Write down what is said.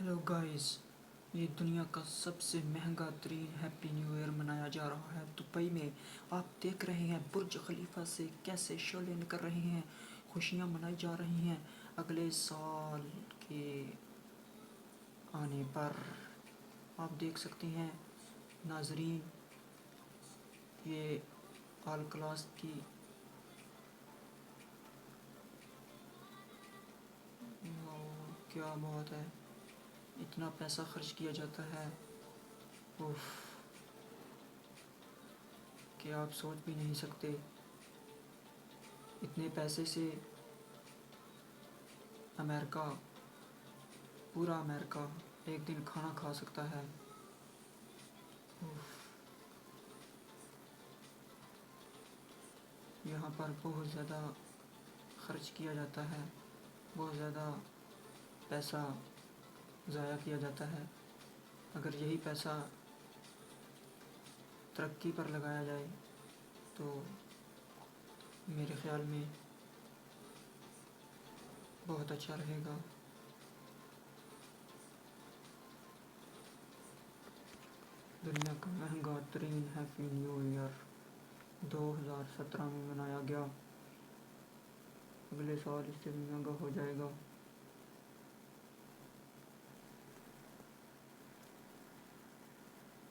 Hello guys, یہ دنیا کا سب سے مہنگا ترین ہیپی نیو ایئر منایا جا رہا ہے دبئی میں۔ آپ دیکھ رہے ہیں برج خلیفہ سے کیسے شعلے نکل رہے ہیں، خوشیاں منائی جا رہی ہیں اگلے سال کے آنے پر۔ آپ دیکھ سکتے ہیں ناظرین، یہ آل کلاس کی کیا بات ہے، اتنا پیسہ خرچ کیا جاتا ہے کہ آپ سوچ بھی نہیں سکتے۔ اتنے پیسے سے امریکہ، پورا امریکہ ایک دن کھانا کھا سکتا ہے۔ یہاں پر بہت زیادہ خرچ کیا جاتا ہے، بہت زیادہ پیسہ ضائع کیا جاتا ہے۔ اگر یہی پیسہ ترقی پر لگایا جائے تو میرے خیال میں بہت اچھا رہے گا۔ دنیا کا مہنگا ترین ہیپی نیو ایئر 2017 میں منایا گیا، اگلے سال اس سے بھی مہنگا ہو جائے گا۔